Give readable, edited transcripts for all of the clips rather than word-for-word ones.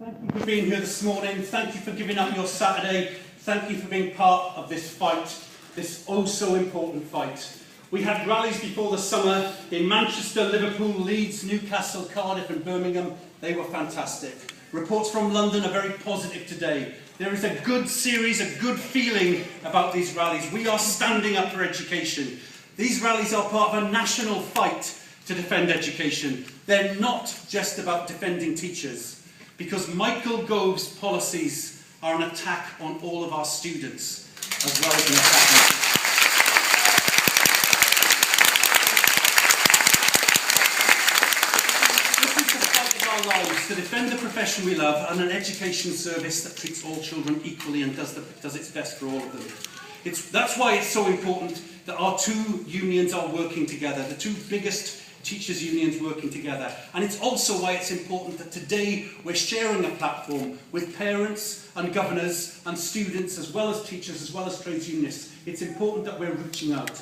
Thank you for being here this morning. Thank you for giving up your Saturday. Thank you for being part of this fight, this oh so important fight. We had rallies before the summer in Manchester, Liverpool, Leeds, Newcastle, Cardiff and Birmingham. They were fantastic. Reports from London are very positive today. There is a good series, a good feeling about these rallies. We are standing up for education. These rallies are part of a national fight to defend education. They're not just about defending teachers, because Michael Gove's policies are an attack on all of our students, as well as an attack on teachers. Lives to defend the profession we love and an education service that treats all children equally and does its best for all of them. That's why it's so important that our two unions are working together, the two biggest teachers' unions working together. And it's also why it's important that today we're sharing a platform with parents and governors and students, as well as teachers, as well as trades unionists. It's important that we're reaching out.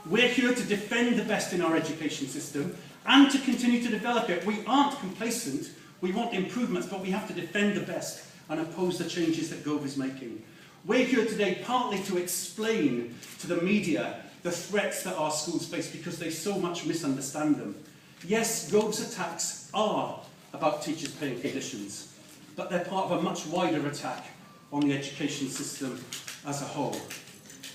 We're here to defend the best in our education system and to continue to develop it. We aren't complacent. We want improvements, but we have to defend the best and oppose the changes that Gove is making. We're here today partly to explain to the media the threats that our schools face, because they so much misunderstand them. Yes, Gove's attacks are about teachers' pay and conditions, but they're part of a much wider attack on the education system as a whole.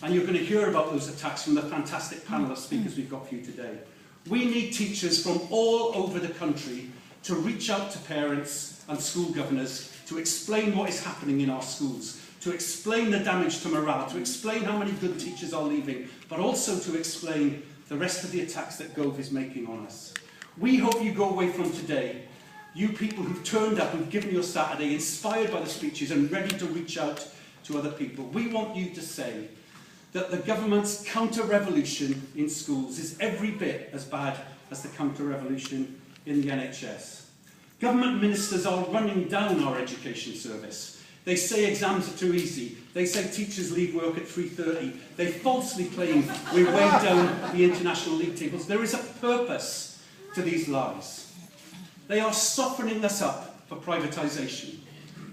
And you're going to hear about those attacks from the fantastic panel of speakers we've got for you today. We need teachers from all over the country to reach out to parents and school governors to explain what is happening in our schools, to explain the damage to morale, to explain how many good teachers are leaving, but also to explain the rest of the attacks that Gove is making on us. We hope you go away from today, you people who've turned up, who've given your Saturday, inspired by the speeches and ready to reach out to other people. We want you to say that the government's counter-revolution in schools is every bit as bad as the counter-revolution in the NHS. Government ministers are running down our education service. They say exams are too easy. They say teachers leave work at 3:30. They falsely claim we're way down the international league tables. There is a purpose to these lies. They are softening us up for privatisation.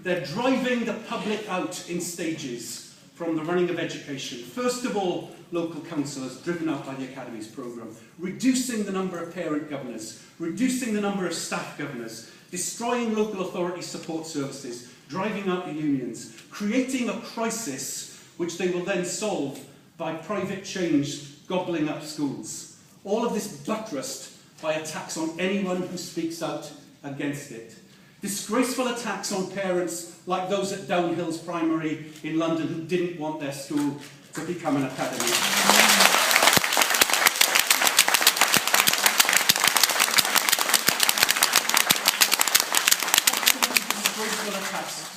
They're driving the public out in stages from the running of education. First of all, local councillors driven out by the Academies programme, reducing the number of parent governors, reducing the number of staff governors, destroying local authority support services, driving out the unions, creating a crisis which they will then solve by private change gobbling up schools. All of this buttressed by attacks on anyone who speaks out against it. Disgraceful attacks on parents like those at Downhills Primary in London who didn't want their school to become an academy. Disgraceful attacks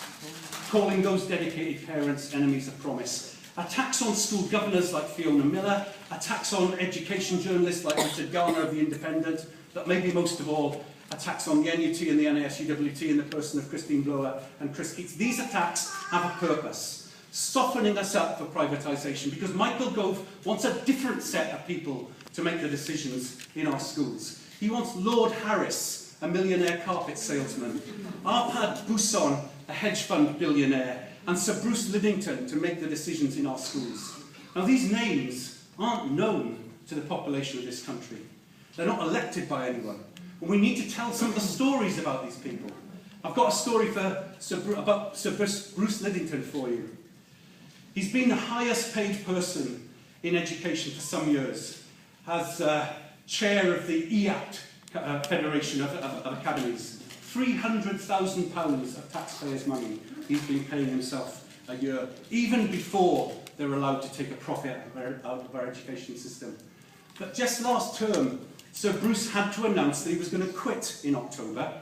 calling those dedicated parents enemies of promise. Attacks on school governors like Fiona Miller, attacks on education journalists like Richard Garner of The Independent, but maybe most of all, attacks on the NUT and the NASUWT in the person of Christine Blower and Chris Keats. These attacks have a purpose, softening us up for privatisation, because Michael Gove wants a different set of people to make the decisions in our schools. He wants Lord Harris, a millionaire carpet salesman, Arpad Bousson, a hedge fund billionaire, and Sir Bruce Lidington to make the decisions in our schools. Now, these names aren't known to the population of this country. They're not elected by anyone. And we need to tell some of the stories about these people. I've got a story about Sir Bruce Lidington for you. He's been the highest paid person in education for some years, as chair of the EAPT Federation of Academies. £300,000 of taxpayers' money he's been paying himself a year, even before they're allowed to take a profit out of our education system. But just last term, Sir Bruce had to announce that he was going to quit in October,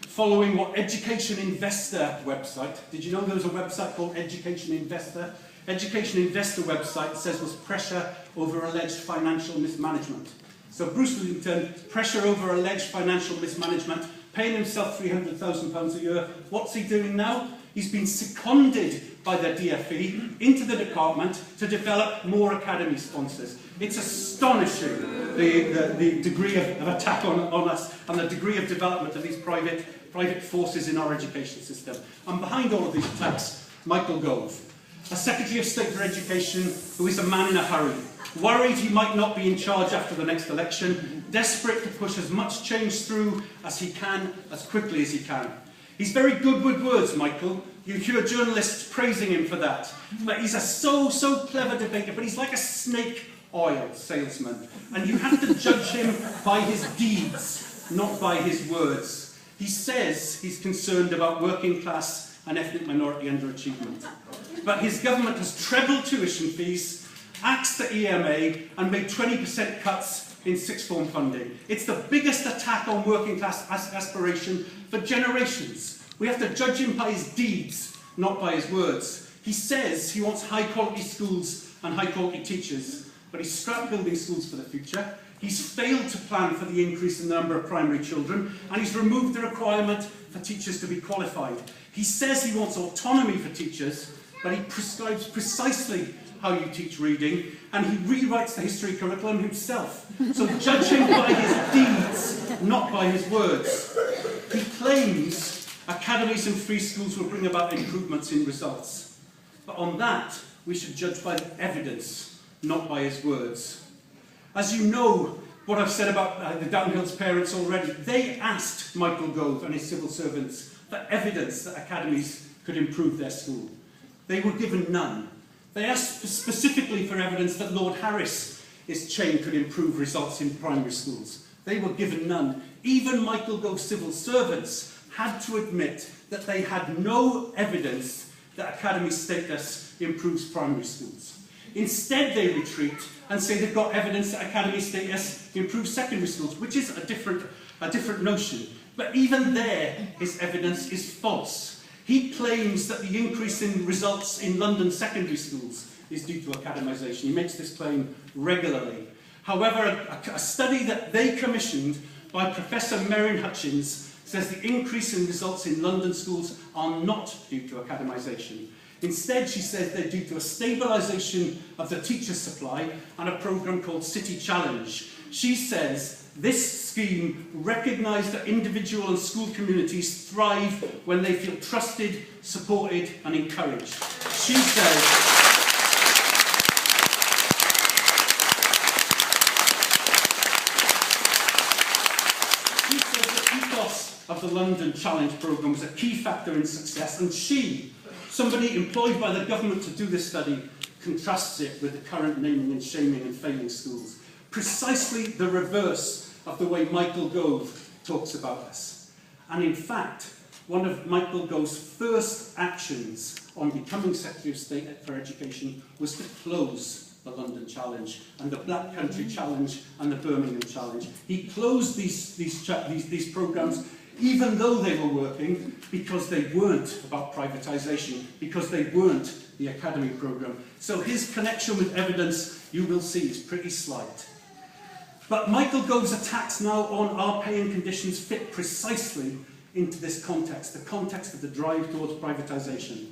following what Education Investor website, did you know there was a website called Education Investor? Education Investor website says was pressure over alleged financial mismanagement. So Bruce Lidington, pressure over alleged financial mismanagement, paying himself £300,000 a year. What's he doing now? He's been seconded by the DFE into the department to develop more academy sponsors. It's astonishing the degree of attack on us and the degree of development of these private private forces in our education system. And behind all of these attacks, Michael Gove, a Secretary of State for Education who is a man in a hurry, worried he might not be in charge after the next election, desperate to push as much change through as he can, as quickly as he can. He's very good with words, Michael. You hear journalists praising him for that. But he's a so clever debater, but he's like a snake oil salesman. And you have to judge him by his deeds, not by his words. He says he's concerned about working class and ethnic minority underachievement. But his government has trebled tuition fees, axed the EMA, and made 20% cuts in sixth form funding. It's the biggest attack on working class aspiration for generations. We have to judge him by his deeds, not by his words. He says he wants high quality schools and high quality teachers, but he's scrapped building schools for the future. He's failed to plan for the increase in the number of primary children, and he's removed the requirement for teachers to be qualified. He says he wants autonomy for teachers, but he prescribes precisely how you teach reading, and he rewrites the history curriculum himself. So judge him by his deeds, not by his words. He claims academies and free schools will bring about improvements in results. But on that, we should judge by the evidence, not by his words. As you know, what I've said about the Downhill's parents already, they asked Michael Gove and his civil servants for evidence that academies could improve their school. They were given none. They asked specifically for evidence that Lord Harris's chain could improve results in primary schools. They were given none. Even Michael Gove's civil servants had to admit that they had no evidence that academy status improves primary schools. Instead, they retreat and say they've got evidence that academy status improves secondary schools, which is a different notion. But even there, his evidence is false. He claims that the increase in results in London secondary schools is due to academisation. He makes this claim regularly. However, a study that they commissioned by Professor Merrin Hutchins says the increase in results in London schools are not due to academisation. Instead, she says they're due to a stabilisation of the teacher supply and a programme called City Challenge. She says this scheme recognised that individual and school communities thrive when they feel trusted, supported and encouraged. She says the ethos of the London Challenge programme was a key factor in success, and she, somebody employed by the government to do this study, contrasts it with the current naming and shaming and failing schools. Precisely the reverse of the way Michael Gove talks about us. And in fact, one of Michael Gove's first actions on becoming Secretary of State for Education was to close the London Challenge and the Black Country Challenge and the Birmingham Challenge. He closed these programmes even though they were working, because they weren't about privatisation, because they weren't the academy programme. So his connection with evidence, you will see, is pretty slight. But Michael Gove's attacks now on our pay and conditions fit precisely into this context, the context of the drive towards privatisation.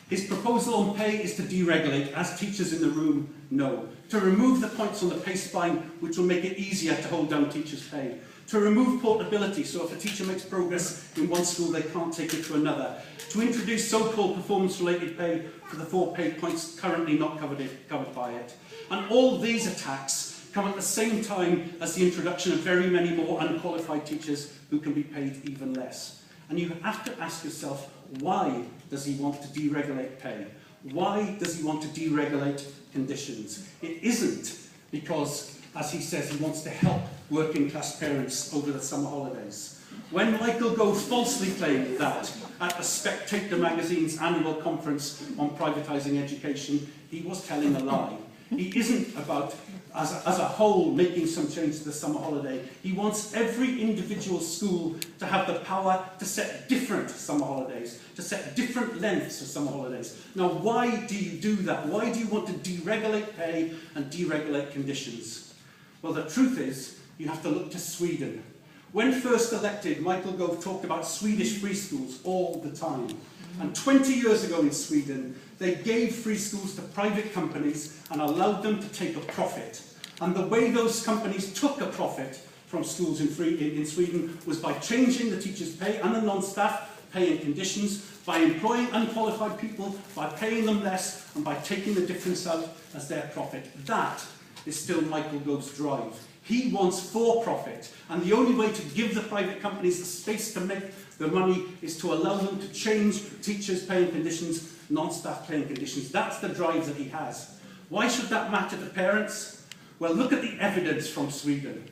His proposal on pay is to deregulate, as teachers in the room know, to remove the points on the pay spine, which will make it easier to hold down teachers' pay, to remove portability, so if a teacher makes progress in one school, they can't take it to another, to introduce so-called performance-related pay for the 4 pay points currently not covered by it. And all these attacks come at the same time as the introduction of very many more unqualified teachers who can be paid even less. And you have to ask yourself, why does he want to deregulate pay? Why does he want to deregulate conditions? It isn't because, as he says, he wants to help working class parents over the summer holidays. When Michael Gove falsely claimed that at the Spectator magazine's annual conference on privatising education, he was telling a lie. He isn't about, as a whole, making some change to the summer holiday. He wants every individual school to have the power to set different summer holidays, to set different lengths of summer holidays. Now, why do you do that? Why do you want to deregulate pay and deregulate conditions? Well, the truth is, you have to look to Sweden. When first elected, Michael Gove talked about Swedish free schools all the time. And 20 years ago in Sweden, they gave free schools to private companies and allowed them to take a profit. And the way those companies took a profit from schools in Sweden was by changing the teachers' pay and the non-staff pay and conditions, by employing unqualified people, by paying them less, and by taking the difference out as their profit. That is still Michael Gove's drive. He wants for profit, and the only way to give the private companies the space to make the money is to allow them to change teachers' pay and conditions, non-staff pay and conditions. That's the drive that he has. Why should that matter to parents? Well, look at the evidence from Sweden.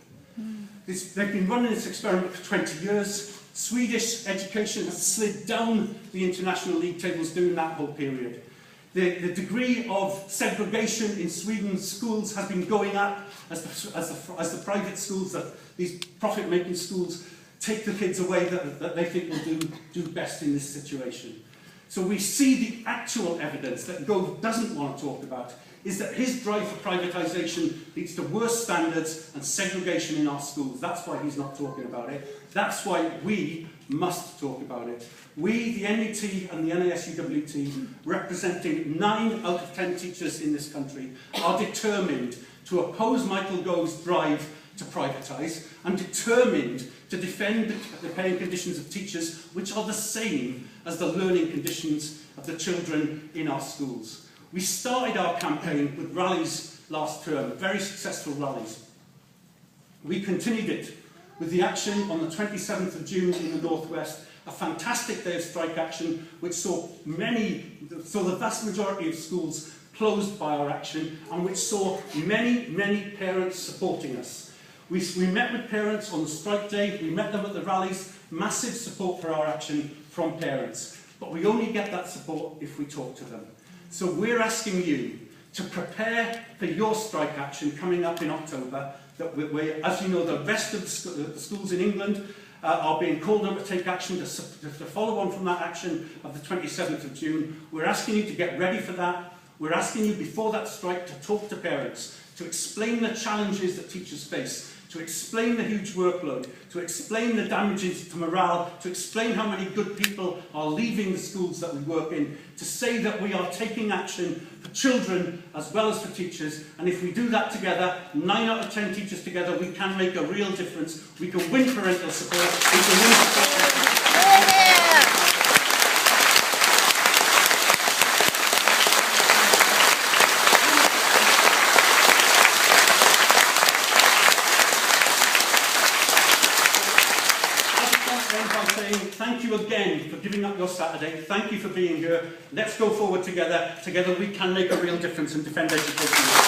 They've been running this experiment for 20 years. Swedish education has slid down the international league tables during that whole period. The degree of segregation in Sweden's schools has been going up as the private schools, these profit-making schools, take the kids away that they think will do best in this situation. So we see the actual evidence that Gove doesn't want to talk about is that his drive for privatisation leads to worse standards and segregation in our schools. That's why he's not talking about it. That's why we must talk about it. We, the NET and the NASUWT, representing 9 out of 10 teachers in this country, are determined to oppose Michael Gove's drive to privatise and determined to defend the pay and conditions of teachers, which are the same as the learning conditions of the children in our schools. We started our campaign with rallies last term, very successful rallies. We continued it with the action on the 27th of June in the Northwest, a fantastic day of strike action which saw the vast majority of schools closed by our action and which saw many parents supporting us. We met with parents on the strike day, we met them at the rallies, massive support for our action from parents. But we only get that support if we talk to them. So we're asking you to prepare for your strike action coming up in October. As you know, the rest of the schools in England are being called on to take action to follow on from that action of the 27th of June. We're asking you to get ready for that. We're asking you before that strike to talk to parents, to explain the challenges that teachers face, to explain the huge workload, to explain the damages to morale, to explain how many good people are leaving the schools that we work in, to say that we are taking action for children as well as for teachers. And if we do that together, 9 out of 10 teachers together, we can make a real difference. We can win parental support. We can win support. Thank you again for giving up your Saturday. Thank you for being here. Let's go forward together. Together we can make a real difference and defend education.